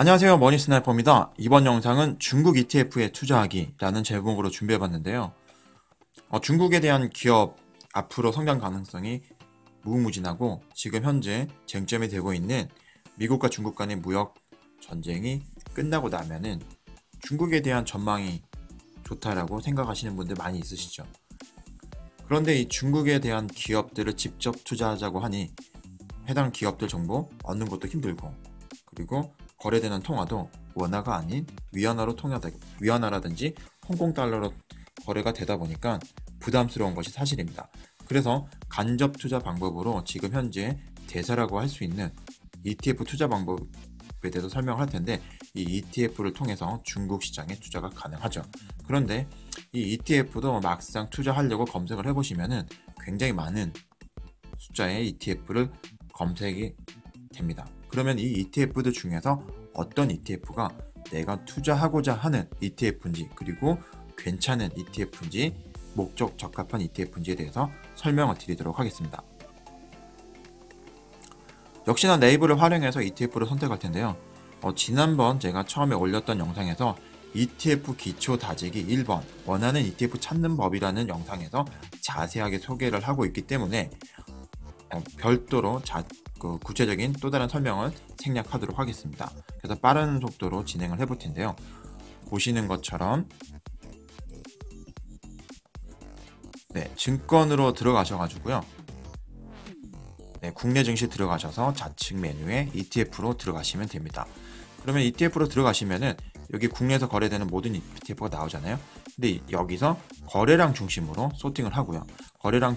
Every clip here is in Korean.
안녕하세요, 머니스나이퍼입니다. 이번 영상은 중국 ETF에 투자하기라는 제목으로 준비해봤는데요. 중국에 대한 기업 앞으로 성장 가능성이 무궁무진하고 지금 현재 쟁점이 되고 있는 미국과 중국 간의 무역 전쟁이 끝나고 나면은 중국에 대한 전망이 좋다라고 생각하시는 분들 많이 있으시죠. 그런데 이 중국에 대한 기업들을 직접 투자하자고 하니 해당 기업들 정보 얻는 것도 힘들고, 그리고 거래되는 통화도 원화가 아닌 위안화라든지 홍콩 달러로 거래가 되다 보니까 부담스러운 것이 사실입니다. 그래서 간접 투자 방법으로 지금 현재 대세라고 할 수 있는 ETF 투자 방법에 대해서 설명을 할 텐데, 이 ETF를 통해서 중국 시장에 투자가 가능하죠. 그런데 이 ETF도 막상 투자하려고 검색을 해보시면은 굉장히 많은 숫자의 ETF를 검색이 됩니다. 그러면 이 ETF들 중에서 어떤 ETF가 내가 투자하고자 하는 ETF인지, 그리고 괜찮은 ETF인지, 목적 적합한 ETF인지에 대해서 설명을 드리도록 하겠습니다. 역시나 네이버를 활용해서 ETF를 선택할 텐데요. 지난번 제가 처음에 올렸던 영상에서 ETF 기초 다지기 1번 원하는 ETF 찾는 법이라는 영상에서 자세하게 소개를 하고 있기 때문에 별도로 구체적인 또 다른 설명을 생략하도록 하겠습니다. 그래서 빠른 속도로 진행을 해볼 텐데요. 보시는 것처럼 증권으로 들어가셔가지고요. 국내 증시 들어가셔서 좌측 메뉴에 ETF로 들어가시면 됩니다. 그러면 ETF로 들어가시면은 여기 국내에서 거래되는 모든 ETF가 나오잖아요. 근데 여기서 거래량 중심으로 소팅을 하고요. 거래량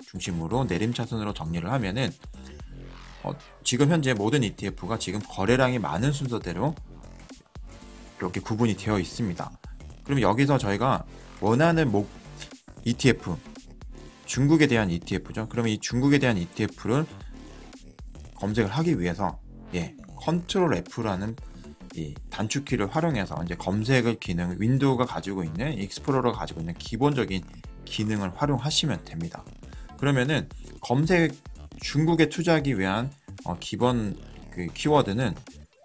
중심으로 내림차순으로 정리를 하면은 지금 현재 모든 ETF가 지금 거래량이 많은 순서대로 이렇게 구분이 되어 있습니다. 그럼 여기서 저희가 원하는 ETF, 중국에 대한 ETF죠. 그러면 이 중국에 대한 ETF를 검색을 하기 위해서 컨트롤 F라는 이 단축키를 활용해서 이제 검색을 기능, 윈도우가 가지고 있는 익스플로러가 가지고 있는 기본적인 기능을 활용하시면 됩니다. 그러면은 중국에 투자하기 위한 기본 키워드는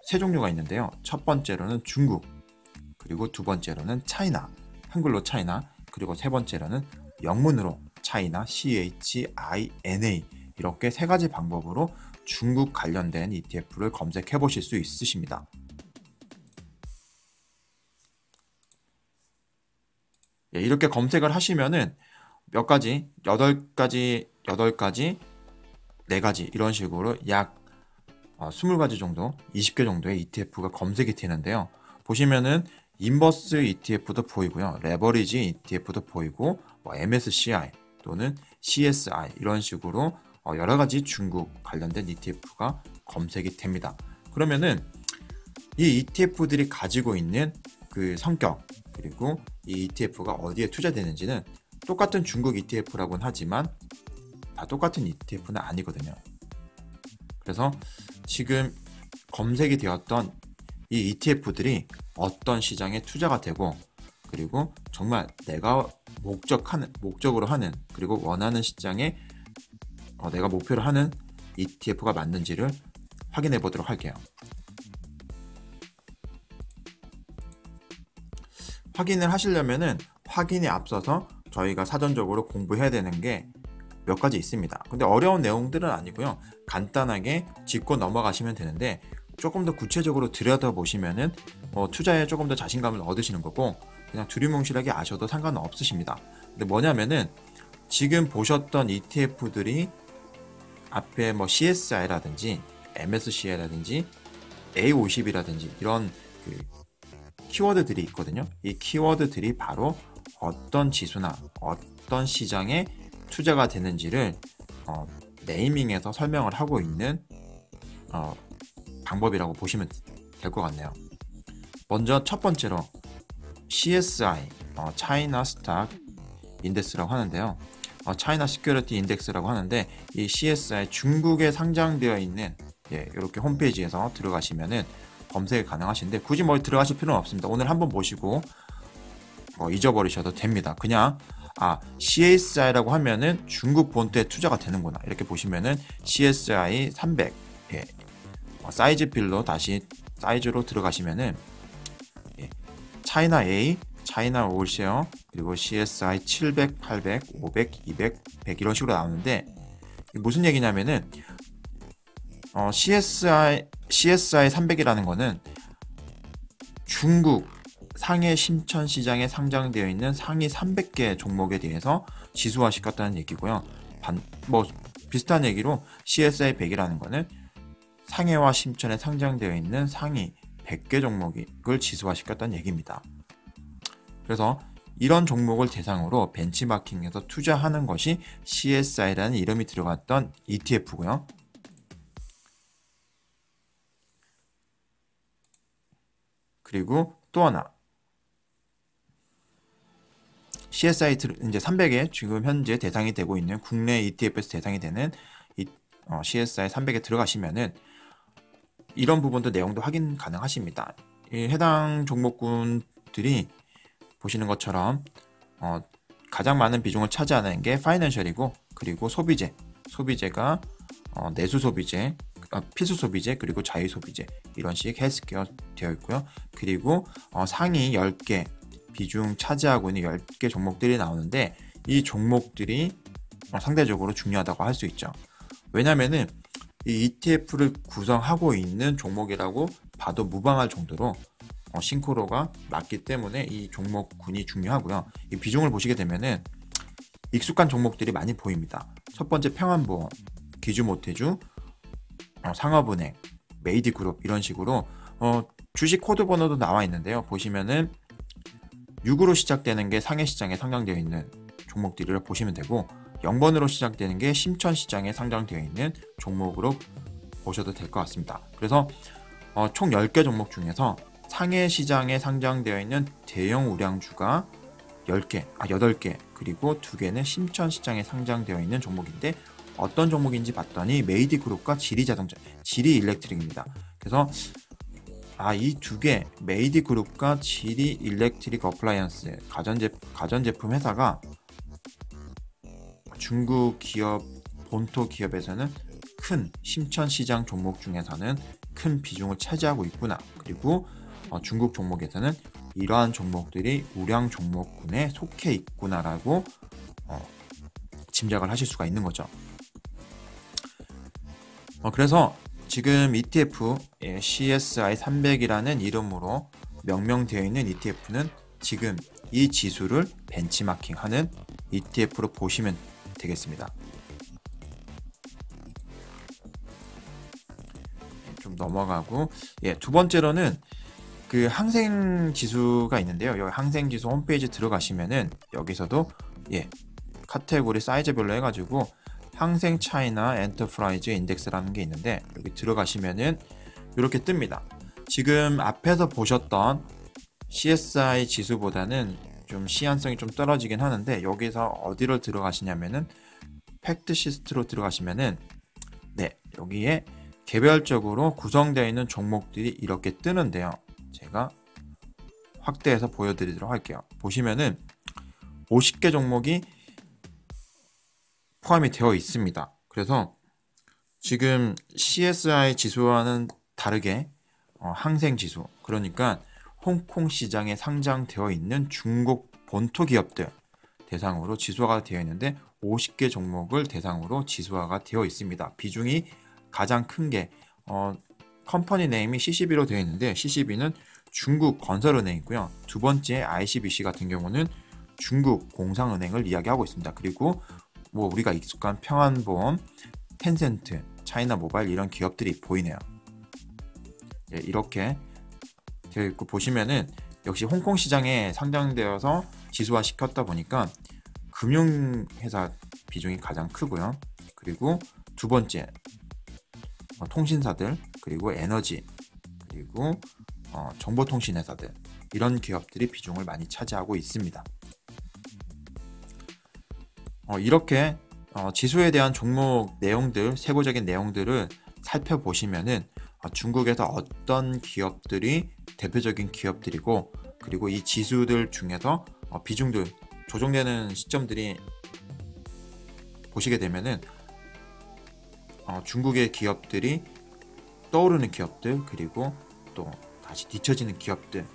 세 종류가 있는데요. 첫 번째로는 중국, 그리고 두 번째로는 차이나, 한글로 차이나, 그리고 세 번째로는 영문으로 차이나, CHINA, 이렇게 세 가지 방법으로 중국 관련된 ETF를 검색해 보실 수 있으십니다. 이렇게 검색을 하시면은 몇 가지, 8가지, 4가지 이런 식으로 약 20가지 정도, 20개 정도의 ETF가 검색이 되는데요. 보시면은 인버스 ETF도 보이고요. 레버리지 ETF도 보이고, MSCI 또는 CSI 이런 식으로 여러 가지 중국 관련된 ETF가 검색이 됩니다. 그러면은 이 ETF들이 가지고 있는 그 성격, 그리고 이 ETF가 어디에 투자되는지는 똑같은 중국 ETF라고는 하지만 다 똑같은 ETF는 아니거든요. 그래서 지금 검색이 되었던 이 ETF들이 어떤 시장에 투자가 되고, 그리고 정말 내가 목적으로 하는, 그리고 원하는 시장에 내가 목표로 하는 ETF가 맞는지를 확인해 보도록 할게요. 확인을 하시려면은 확인에 앞서서 저희가 사전적으로 공부해야 되는 게 몇 가지 있습니다. 근데 어려운 내용들은 아니고요. 간단하게 짚고 넘어가시면 되는데, 조금 더 구체적으로 들여다보시면은 투자에 조금 더 자신감을 얻으시는 거고, 그냥 두리뭉실하게 아셔도 상관은 없으십니다. 근데 뭐냐면은 지금 보셨던 ETF들이 앞에 CSI라든지 MSCI라든지 A50이라든지 이런 키워드들이 있거든요. 이 키워드들이 바로 어떤 지수나 어떤 시장에 투자가 되는지를 네이밍해서 설명을 하고 있는 방법이라고 보시면 될 것 같네요. 먼저 첫 번째로 CSI, 차이나 스탁 인덱스라고 하는데요. 차이나 시큐리티 인덱스라고 하는데, 이 CSI 중국에 상장되어 있는 이렇게 홈페이지에서 들어가시면은 검색이 가능하신데, 굳이 들어가실 필요는 없습니다. 오늘 한번 보시고 잊어버리셔도 됩니다. 그냥 CSI라고 하면은 중국 본토에 투자가 되는구나, 이렇게 보시면은 CSI 300 사이즈 필로 다시 사이즈로 들어가시면은 차이나 A, 차이나 올쉐어, 그리고 CSI 700, 800, 500, 200, 100 이런 식으로 나오는데 무슨 얘기냐면은 CSI 300이라는 거는 중국 상해 심천 시장에 상장되어 있는 상위 300개 종목에 대해서 지수화시켰다는 얘기고요. 비슷한 얘기로 CSI 100이라는 거는 상해와 심천에 상장되어 있는 상위 100개 종목을 지수화시켰다는 얘기입니다. 그래서 이런 종목을 대상으로 벤치마킹해서 투자하는 것이 CSI라는 이름이 들어갔던 ETF고요. 그리고 또 하나, CSI 이제 300에 지금 현재 대상이 되고 있는 국내 ETF에서 대상이 되는 CSI 300에 들어가시면은 이런 부분도 내용도 확인 가능하십니다. 해당 종목군들이 보시는 것처럼 가장 많은 비중을 차지하는 게 파이낸셜이고, 그리고 소비재가 내수 소비재, 필수 소비재, 그리고 자유 소비재, 이런 식 헬스케어 되어 있고요. 그리고 상위 10개 비중 차지하고 있는 10개 종목들이 나오는데 이 종목들이 상대적으로 중요하다고 할 수 있죠. 왜냐면은 이 ETF를 구성하고 있는 종목이라고 봐도 무방할 정도로 싱크로가 낮기 때문에 이 종목군이 중요하고요. 이 비중을 보시게 되면은 익숙한 종목들이 많이 보입니다. 첫 번째 평안보험, 기주모태주, 상업은행, 메이디그룹, 이런 식으로 주식 코드 번호도 나와 있는데요. 보시면은 6으로 시작되는 게 상해시장에 상장되어 있는 종목들이라 보시면 되고, 0번으로 시작되는 게 심천시장에 상장되어 있는 종목으로 보셔도 될 것 같습니다. 그래서 총 10개 종목 중에서 상해시장에 상장되어 있는 대형 우량주가 8개, 그리고 2개는 심천시장에 상장되어 있는 종목인데 어떤 종목인지 봤더니 메이디그룹과 지리자동차, 지리일렉트릭입니다. 그래서 이 2개, 메이디그룹과 지리일렉트릭 어플라이언스 가전제품 회사가 중국 기업, 본토 기업에서는 큰 심천시장 종목 중에서는 큰 비중을 차지하고 있구나. 그리고 중국 종목에서는 이러한 종목들이 우량 종목군에 속해 있구나라고 짐작을 하실 수가 있는 거죠. 그래서 지금 ETF CSI 300이라는 이름으로 명명되어 있는 ETF는 지금 이 지수를 벤치마킹하는 ETF로 보시면 되겠습니다. 좀 넘어가고, 두 번째로는 그 항생 지수가 있는데요. 여기 항생 지수 홈페이지 들어가시면은 여기서도 카테고리 사이즈별로 해가지고 항생 차이나 엔터프라이즈 인덱스라는 게 있는데 여기 들어가시면은 이렇게 뜹니다. 지금 앞에서 보셨던 CSI 지수보다는 좀 시한성이 좀 떨어지긴 하는데 여기서 어디를 들어가시냐면은 팩트시스트로 들어가시면은 여기에 개별적으로 구성되어 있는 종목들이 이렇게 뜨는데요. 제가 확대해서 보여드리도록 할게요. 보시면은 50개 종목이 포함이 되어 있습니다. 그래서 지금 CSI 지수와는 다르게 항생 지수, 그러니까 홍콩 시장에 상장되어 있는 중국 본토 기업들 대상으로 지수화가 되어 있는데 50개 종목을 대상으로 지수화가 되어 있습니다. 비중이 가장 큰 게 컴퍼니 네임이 CCB로 되어 있는데 CCB는 중국 건설은행이고요. 두 번째 ICBC 같은 경우는 중국 공상은행을 이야기하고 있습니다. 그리고 우리가 익숙한 평안보험, 텐센트, 차이나 모바일 이런 기업들이 보이네요. 이렇게 되어 있고 보시면은 역시 홍콩 시장에 상장되어서 지수화 시켰다 보니까 금융회사 비중이 가장 크고요. 그리고 두 번째 통신사들, 그리고 에너지, 그리고 정보통신회사들, 이런 기업들이 비중을 많이 차지하고 있습니다. 이렇게 지수에 대한 종목 내용들, 세부적인 내용들을 살펴보시면은 중국에서 어떤 기업들이 대표적인 기업들이고, 그리고 이 지수들 중에서 비중들 조정되는 시점들이 보시게 되면은 중국의 기업들이 떠오르는 기업들, 그리고 또 다시 뒤처지는 기업들,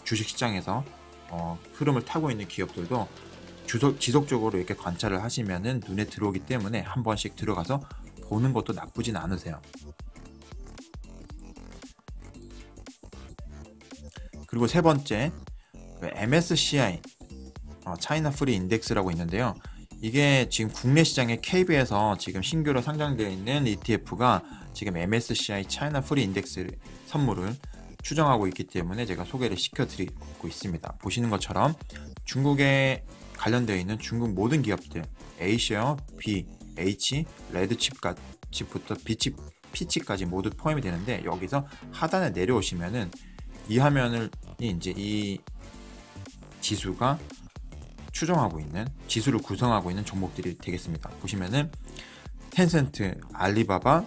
주식시장에서 흐름을 타고 있는 기업들도 지속적으로 이렇게 관찰을 하시면은 눈에 들어오기 때문에 한 번씩 들어가서 보는 것도 나쁘진 않으세요. 그리고 세 번째, MSCI 차이나 프리 인덱스라고 있는데요. 이게 지금 국내 시장에 KB에서 지금 신규로 상장되어 있는 ETF가 지금 MSCI 차이나 프리 인덱스 선물을 추정하고 있기 때문에 제가 소개를 시켜드리고 있습니다. 보시는 것처럼 중국에 관련되어 있는 중국 모든 기업들 A쉐어, B, H, 레드칩부터 P칩까지 모두 포함이 되는데, 여기서 하단에 내려오시면은 이 화면을 이제 이 지수가 추정하고 있는, 지수를 구성하고 있는 종목들이 되겠습니다. 보시면은 텐센트, 알리바바,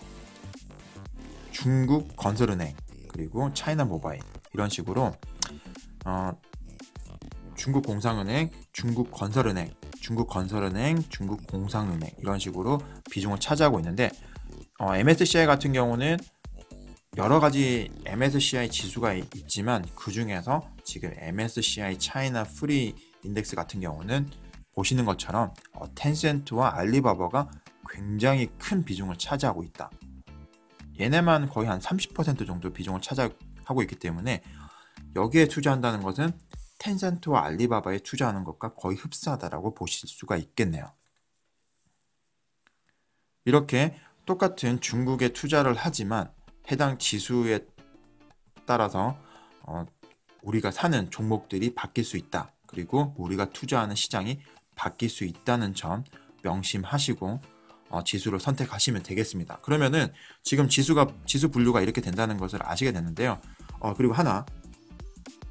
중국 건설은행, 그리고 차이나 모바일, 이런 식으로 중국 공상은행, 중국 건설은행, 중국 공상은행, 이런 식으로 비중을 차지하고 있는데, MSCI 같은 경우는 여러 가지 MSCI 지수가 있지만 그 중에서 지금 MSCI 차이나 프리 인덱스 같은 경우는 보시는 것처럼 텐센트와 알리바바가 굉장히 큰 비중을 차지하고 있다. 얘네만 거의 한 30% 정도 비중을 차지하고 있기 때문에 여기에 투자한다는 것은 텐센트와 알리바바에 투자하는 것과 거의 흡사하다라고 보실 수가 있겠네요. 이렇게 똑같은 중국에 투자를 하지만 해당 지수에 따라서 우리가 사는 종목들이 바뀔 수 있다. 그리고 우리가 투자하는 시장이 바뀔 수 있다는 점 명심하시고 지수를 선택하시면 되겠습니다. 그러면은 지금 지수 분류가 이렇게 된다는 것을 아시게 됐는데요. 그리고 하나,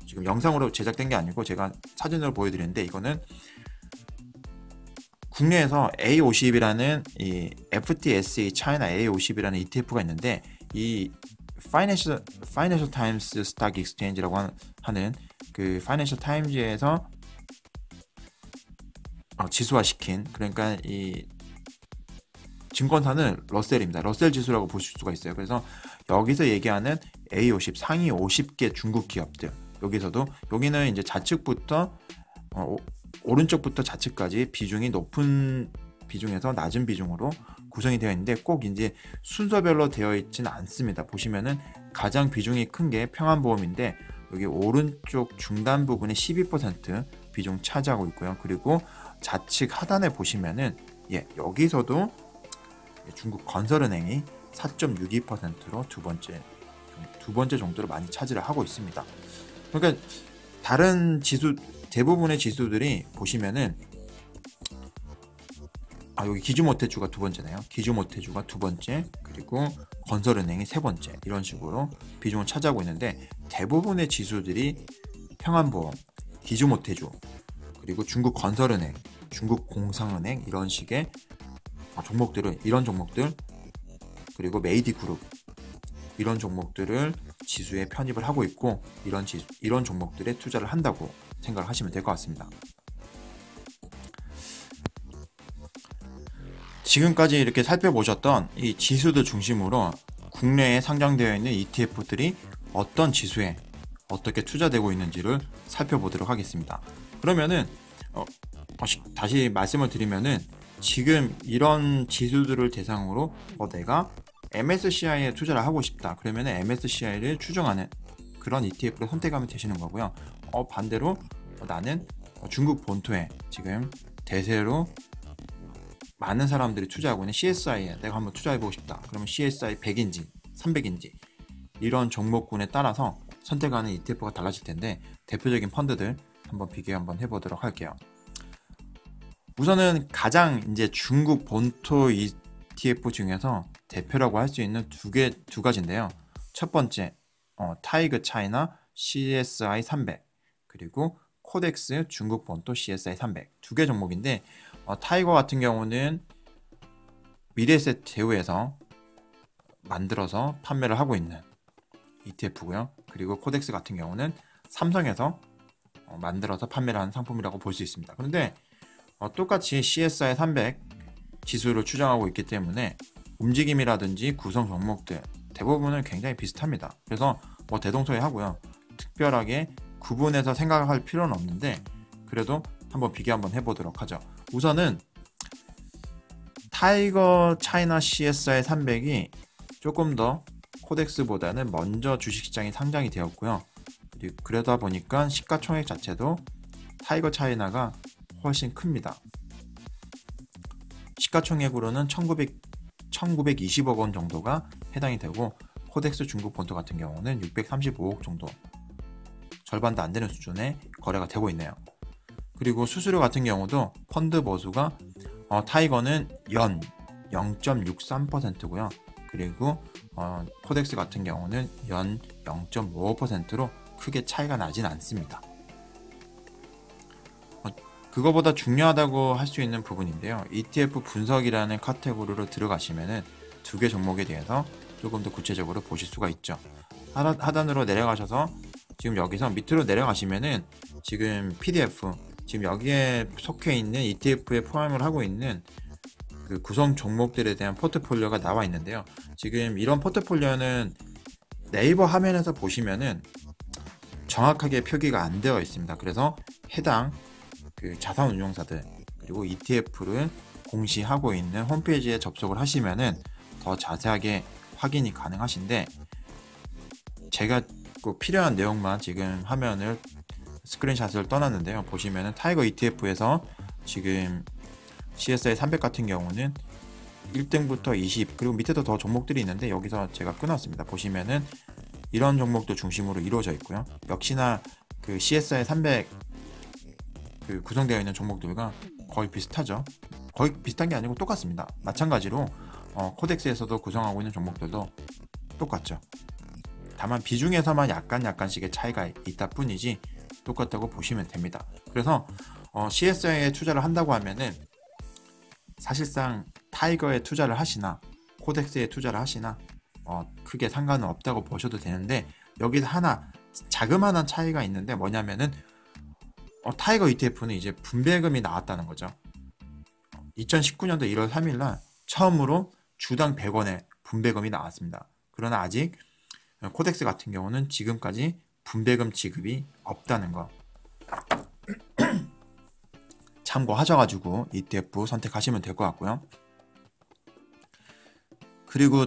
지금 영상으로 제작된 게 아니고 제가 사진으로 보여드리는데, 이거는 국내에서 A50이라는 이 FTSE 차이나 A50이라는 ETF가 있는데, 이 파이낸셜 타임스 스탁 익스체인지라고 하는 그 파이낸셜 타임즈에서 지수화시킨, 그러니까 이 증권사는 러셀입니다. 러셀 지수라고 보실 수가 있어요. 그래서 여기서 얘기하는 A50 상위 50개 중국 기업들, 여기는 이제 좌측부터 오른쪽부터 좌측까지 비중이 높은 비중에서 낮은 비중으로 구성이 되어 있는데, 꼭 이제 순서별로 되어 있지는 않습니다. 보시면은 가장 비중이 큰 게 평안보험인데, 여기 오른쪽 중단 부분에 12% 비중 차지하고 있고요. 그리고 좌측 하단에 보시면은 여기서도 중국 건설은행이 4.62%로 두 번째 정도로 많이 차지를 하고 있습니다. 그러니까 다른 지수, 대부분의 지수들이 보시면은 여기 기주모태주가 두 번째네요. 기주모태주가 두 번째, 그리고 건설은행이 세 번째, 이런 식으로 비중을 차지하고 있는데, 대부분의 지수들이 평안보험, 기주모태주, 그리고 중국 건설은행, 중국 공상은행, 이런 식의 이런 종목들, 그리고 메이디그룹, 이런 종목들을 지수에 편입을 하고 있고, 이런 종목들에 투자를 한다고 생각을 하시면 될 것 같습니다. 지금까지 이렇게 살펴보셨던 이 지수들 중심으로 국내에 상장되어 있는 ETF들이 어떤 지수에 어떻게 투자되고 있는지를 살펴보도록 하겠습니다. 그러면은 다시 말씀을 드리면은, 지금 이런 지수들을 대상으로 내가 MSCI에 투자를 하고 싶다. 그러면 MSCI를 추정하는 그런 ETF를 선택하면 되시는 거고요. 반대로 나는 중국 본토에 지금 대세로 많은 사람들이 투자하고 있는 CSI에 내가 한번 투자해보고 싶다. 그러면 CSI 100인지 300인지 이런 종목군에 따라서 선택하는 ETF가 달라질 텐데, 대표적인 펀드들 한번 비교 한번 해보도록 할게요. 우선은 가장 이제 중국 본토 ETF 중에서 대표라고 할 수 있는 두 가지인데요. 첫 번째, 타이거 차이나 CSI 300, 그리고 코덱스 중국 본토 CSI 300, 두 개 종목인데, 타이거 같은 경우는 미래에셋 제휴에서 만들어서 판매를 하고 있는 ETF고요. 그리고 코덱스 같은 경우는 삼성에서 만들어서 판매를 하는 상품이라고 볼 수 있습니다. 그런데 똑같이 CSI 300 지수를 추정하고 있기 때문에 움직임이라든지 구성 종목들 대부분은 굉장히 비슷합니다. 그래서 뭐 대동소이하고요. 특별하게 구분해서 생각할 필요는 없는데 그래도 한번 비교 한번 해보도록 하죠. 우선은 타이거 차이나 CSI 300이 조금 더 코덱스보다는 먼저 주식시장에 상장이 되었고요. 그러다 보니까 시가총액 자체도 타이거 차이나가 훨씬 큽니다. 시가총액으로는 1920억 원 정도가 해당이 되고 코덱스 중국 본토 같은 경우는 635억 정도, 절반도 안 되는 수준의 거래가 되고 있네요. 그리고 수수료 같은 경우도 펀드 보수가 타이거는 연 0.63%고요. 그리고 코덱스 같은 경우는 연 0.55%로 크게 차이가 나진 않습니다. 그거보다 중요하다고 할 수 있는 부분인데요. ETF 분석이라는 카테고리로 들어가시면은 두 개 종목에 대해서 조금 더 구체적으로 보실 수가 있죠. 하단으로 내려가셔서 지금 여기서 밑으로 내려가시면은 지금 PDF, 지금 여기에 속해 있는 ETF에 포함을 하고 있는 그 구성 종목들에 대한 포트폴리오가 나와 있는데요. 지금 이런 포트폴리오는 네이버 화면에서 보시면은 정확하게 표기가 안 되어 있습니다. 그래서 해당 그 자산운용사들 그리고 ETF를 공시하고 있는 홈페이지에 접속을 하시면은 더 자세하게 확인이 가능하신데, 제가 꼭 필요한 내용만 지금 화면을 스크린샷을 떠났는데요. 보시면은 타이거 ETF에서 지금 CSI 300 같은 경우는 1등부터 20 그리고 밑에도 더 종목들이 있는데 여기서 제가 끊었습니다. 보시면은 이런 종목도 중심으로 이루어져 있고요. 역시나 그 CSI 300 그 구성되어 있는 종목들과 거의 비슷하죠. 거의 비슷한 게 아니고 똑같습니다. 마찬가지로 코덱스에서도 구성하고 있는 종목들도 똑같죠. 다만 비중에서만 약간씩의 차이가 있다 뿐이지 똑같다고 보시면 됩니다. 그래서 CSI에 투자를 한다고 하면은 사실상 타이거에 투자를 하시나 코덱스에 투자를 하시나 크게 상관은 없다고 보셔도 되는데, 여기서 하나 자그마한 차이가 있는데 뭐냐면은 타이거 ETF는 이제 분배금이 나왔다는 거죠. 2019년도 1월 3일날 처음으로 주당 100원의 분배금이 나왔습니다. 그러나 아직 코덱스 같은 경우는 지금까지 분배금 지급이 없다는 거 참고하셔가지고 ETF 선택하시면 될 것 같고요. 그리고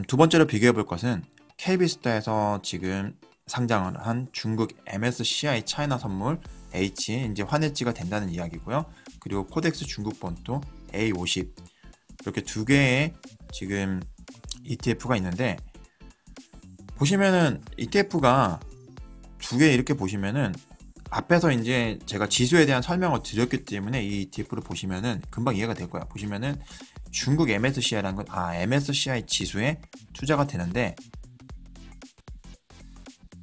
두 번째로 비교해 볼 것은 KB스타에서 지금 상장을 한 중국 MSCI 차이나 선물 H, 이제 환해지가 된다는 이야기고요. 그리고 코덱스 중국 본토 A50, 이렇게 두 개의 지금 ETF가 있는데, 보시면은 ETF가 두 개 이렇게 보시면은 앞에서 이제 제가 지수에 대한 설명을 드렸기 때문에 이 ETF를 보시면은 금방 이해가 될 거야. 보시면은 중국 MSCI라는 건 MSCI 지수에 투자가 되는데,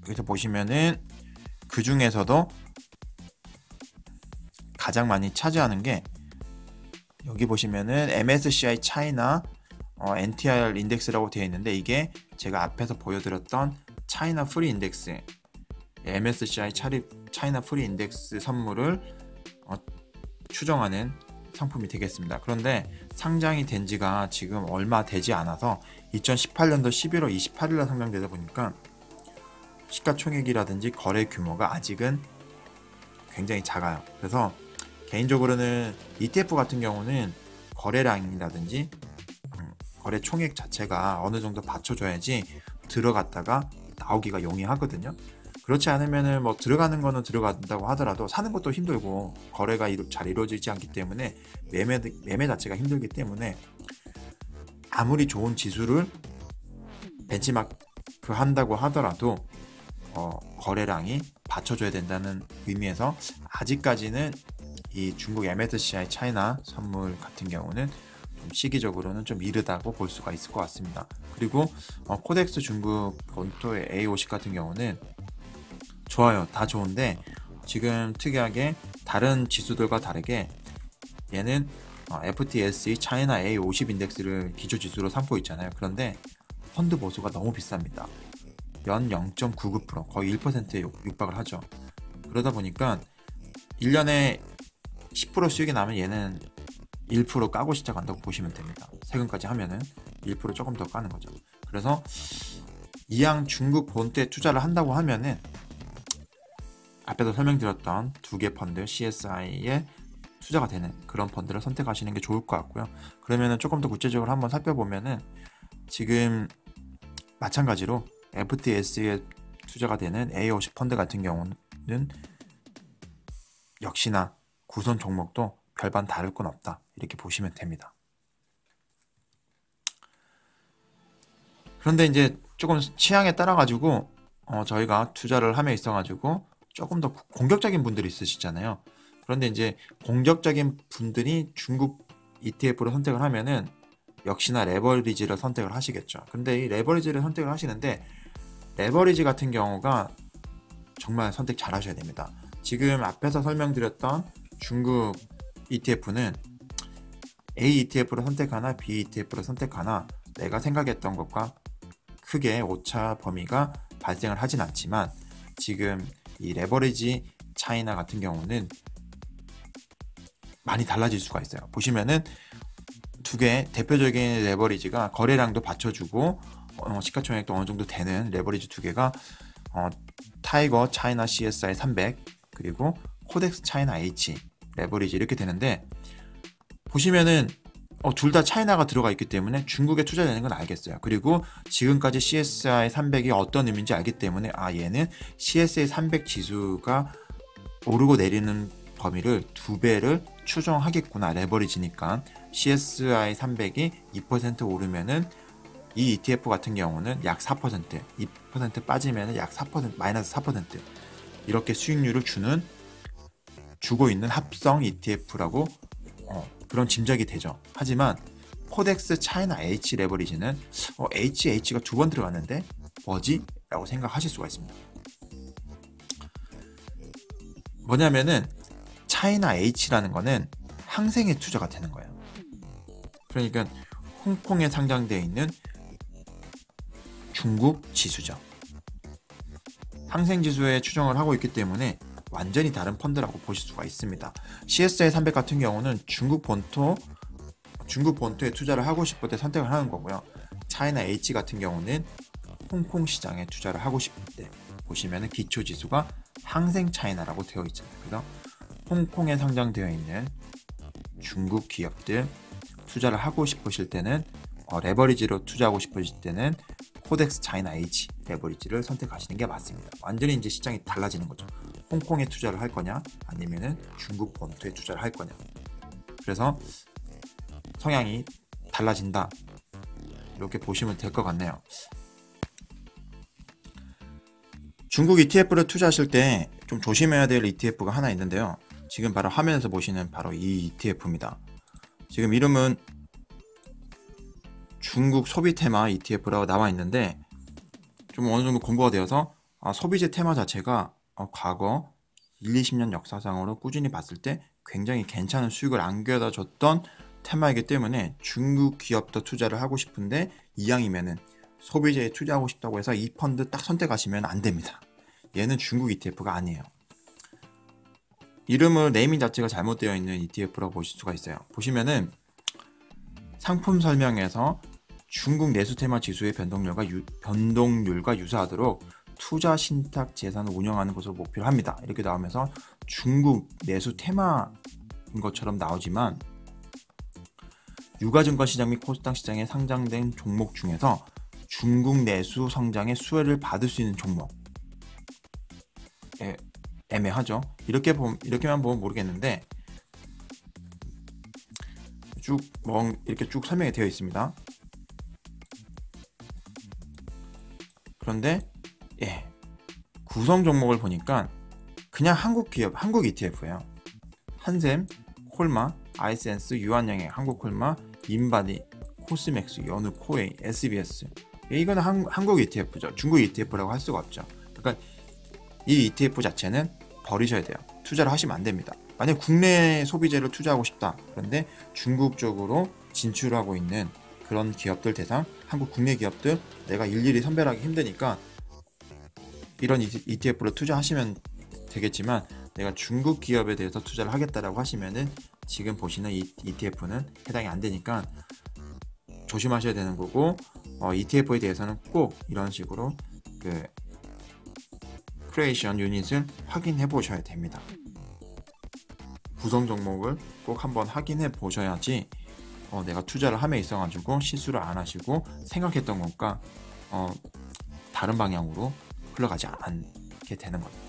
여기서 보시면은 그 중에서도 가장 많이 차지하는 게 여기 보시면은 MSCI 차이나 NTR 인덱스라고 되어 있는데, 이게 제가 앞에서 보여드렸던 차이나 프리 인덱스, MSCI 차이나 프리 인덱스 선물을 추정하는 상품이 되겠습니다. 그런데 상장이 된 지가 지금 얼마 되지 않아서 2018년도 11월 28일에 상장되다 보니까 시가총액이라든지 거래 규모가 아직은 굉장히 작아요. 그래서 개인적으로는 ETF 같은 경우는 거래량이라든지 거래 총액 자체가 어느 정도 받쳐줘야지 들어갔다가 나오기가 용이하거든요. 그렇지 않으면은 뭐 들어가는 거는 들어간다고 하더라도 사는 것도 힘들고 거래가 잘 이루어지지 않기 때문에 매매 자체가 힘들기 때문에 아무리 좋은 지수를 벤치마크 한다고 하더라도 거래량이 받쳐줘야 된다는 의미에서 아직까지는 이 중국 MSCI 차이나 선물 같은 경우는 좀 시기적으로는 좀 이르다고 볼 수가 있을 것 같습니다. 그리고 코덱스 중국 본토의 A50 같은 경우는 좋아요. 다 좋은데 지금 특이하게 다른 지수들과 다르게 얘는 FTSE 차이나 A50 인덱스를 기초지수로 삼고 있잖아요. 그런데 펀드 보수가 너무 비쌉니다. 연 0.99%, 거의 1%에 육박을 하죠. 그러다 보니까 1년에 10% 수익이 나면 얘는 1% 까고 시작한다고 보시면 됩니다. 세금까지 하면은 1% 조금 더 까는 거죠. 그래서 이왕 중국 본토에 투자를 한다고 하면은 앞에서 설명드렸던 두 개 펀드 CSI에 투자가 되는 그런 펀드를 선택하시는 게 좋을 것 같고요. 그러면은 조금 더 구체적으로 한번 살펴보면은 지금 마찬가지로 FTS에 투자가 되는 A50 펀드 같은 경우는 역시나 구성 종목도 별반 다를 건 없다, 이렇게 보시면 됩니다. 그런데 이제 조금 취향에 따라 가지고 저희가 투자를 함에 있어 가지고 조금 더 공격적인 분들이 있으시잖아요. 그런데 이제 공격적인 분들이 중국 ETF를 선택을 하면은 역시나 레버리지를 선택을 하시겠죠. 근데 이 레버리지를 선택을 하시는데 레버리지 같은 경우가 정말 선택 잘 하셔야 됩니다. 지금 앞에서 설명드렸던 중국 ETF는 A ETF를 선택하나 B ETF를 선택하나 내가 생각했던 것과 크게 오차 범위가 발생을 하진 않지만 지금 이 레버리지 차이나 같은 경우는 많이 달라질 수가 있어요. 보시면은 두 개 대표적인 레버리지가 거래량도 받쳐주고 시가총액도 어느 정도 되는 레버리지 두 개가 타이거 차이나 CSI 300 그리고 코덱스 차이나 H 레버리지 이렇게 되는데, 보시면은 둘 다 차이나가 들어가 있기 때문에 중국에 투자되는 건 알겠어요. 그리고 지금까지 CSI 300이 어떤 의미인지 알기 때문에 얘는 CSI 300 지수가 오르고 내리는 범위를 2배를 추정하겠구나. 레버리지니까 CSI 300이 2% 오르면은 이 ETF 같은 경우는 약 4%, 2% 빠지면은 약 4%, 마이너스 4% 이렇게 수익률을 주고 있는 합성 ETF라고 그런 짐작이 되죠. 하지만 코덱스 차이나 H 레버리지는 H가 두 번 들어갔는데 뭐지? 라고 생각하실 수가 있습니다. 뭐냐면은 차이나 H라는 거는 항생에 투자가 되는 거예요. 그러니까 홍콩에 상장되어 있는 중국 지수죠. 항생 지수에 추정을 하고 있기 때문에 완전히 다른 펀드라고 보실 수가 있습니다. CSI 300 같은 경우는 중국 본토에 투자를 하고 싶을 때 선택을 하는 거고요. 차이나 H 같은 경우는 홍콩 시장에 투자를 하고 싶을 때 보시면은 기초 지수가 항생 차이나라고 되어 있잖아요. 그래서 홍콩에 상장되어 있는 중국 기업들 투자를 하고 싶으실 때는 레버리지로 투자하고 싶으실 때는 코덱스 차이나 H 레버리지를 선택하시는 게 맞습니다. 완전히 이제 시장이 달라지는 거죠. 홍콩에 투자를 할 거냐 아니면은 중국 본토에 투자를 할 거냐. 그래서 성향이 달라진다, 이렇게 보시면 될 것 같네요. 중국 ETF를 투자하실 때 좀 조심해야 될 ETF가 하나 있는데요. 지금 바로 화면에서 보시는 바로 이 ETF입니다. 지금 이름은 중국 소비 테마 ETF라고 나와 있는데 좀 어느 정도 공부가 되어서 소비재 테마 자체가 과거 1-20년 역사상으로 꾸준히 봤을 때 굉장히 괜찮은 수익을 안겨다 줬던 테마이기 때문에 중국 기업도 투자를 하고 싶은데 이왕이면은 소비재에 투자하고 싶다고 해서 이 펀드 딱 선택하시면 안 됩니다. 얘는 중국 ETF가 아니에요. 이름을 네이밍 자체가 잘못되어 있는 ETF라고 보실 수가 있어요. 보시면은 상품 설명에서 중국 내수 테마 지수의 변동률과 유사하도록 투자 신탁 재산을 운영하는 것으로 목표를 합니다. 이렇게 나오면서 중국 내수 테마인 것처럼 나오지만 유가증권 시장 및 코스닥 시장에 상장된 종목 중에서 중국 내수 성장의 수혜를 받을 수 있는 종목, 애매하죠. 이렇게만 보면 모르겠는데 이렇게 쭉 설명이 되어 있습니다. 그런데 구성 종목을 보니까 그냥 한국 기업, 한국 ETF예요. 한샘, 콜마, 아이센스, 유한양행, 한국콜마, 인바디, 코스맥스, 연우, 코웨이, SBS. 이거는 한국 ETF죠. 중국 ETF라고 할 수가 없죠. 그러니까 이 ETF 자체는 버리셔야 돼요. 투자를 하시면 안 됩니다. 만약 국내 소비재를 투자하고 싶다. 그런데 중국 쪽으로 진출하고 있는 그런 기업들 대상, 한국 국내 기업들 내가 일일이 선별하기 힘드니까 이런 ETF로 투자하시면 되겠지만, 내가 중국 기업에 대해서 투자를 하겠다라고 하시면은 지금 보시는 이 ETF는 해당이 안 되니까 조심하셔야 되는 거고, ETF에 대해서는 꼭 이런 식으로 그 크리에이션 유닛을 확인해 보셔야 됩니다. 구성 종목을 꼭 한번 확인해 보셔야지 내가 투자를 함에 있어 가지고 실수를 안 하시고 생각했던 것과 다른 방향으로 흘러가지 않게 되는 겁니다.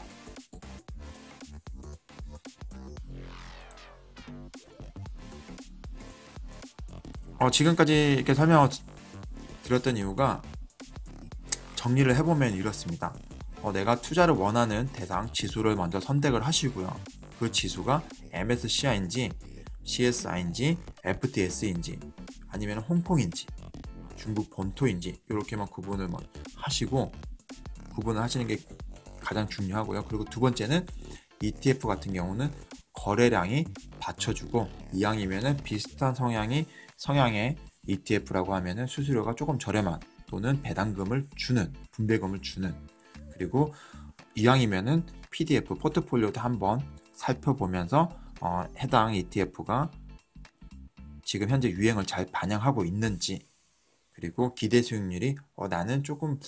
지금까지 이렇게 설명을 드렸던 이유가 정리를 해보면 이렇습니다. 내가 투자를 원하는 대상 지수를 먼저 선택을 하시고요. 그 지수가 MSCI인지 CSI인지 FTS인지 아니면 홍콩인지 중국 본토인지 이렇게만 구분을 하시고 구분을 하시는 게 가장 중요하고요. 그리고 두 번째는 ETF 같은 경우는 거래량이 받쳐주고 이왕이면은 비슷한 성향의 ETF라고 하면은 수수료가 조금 저렴한 또는 배당금을 주는 분배금을 주는 그리고 이왕이면은 PDF 포트폴리오도 한번 살펴보면서 해당 ETF가 지금 현재 유행을 잘 반영하고 있는지 그리고 기대 수익률이 나는 조금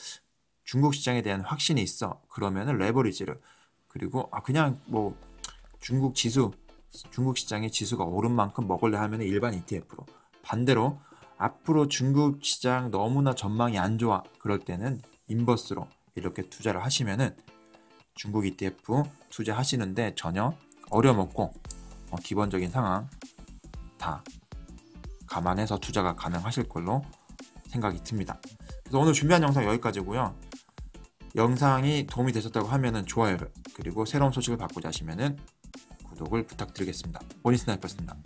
중국 시장에 대한 확신이 있어 그러면은 레버리지를 그리고 그냥 뭐 중국 시장의 지수가 오른 만큼 먹을래 하면 일반 ETF로 반대로 앞으로 중국 시장 너무나 전망이 안 좋아 그럴 때는 인버스로 이렇게 투자를 하시면은 중국 ETF 투자하시는데 전혀 어려움 없고 기본적인 상황 다 감안해서 투자가 가능하실 걸로 생각이 듭니다. 그래서 오늘 준비한 영상 여기까지고요. 영상이 도움이 되셨다고 하면은 좋아요를 그리고 새로운 소식을 받고자 하시면은 구독을 부탁드리겠습니다. 머니스나이퍼였습니다.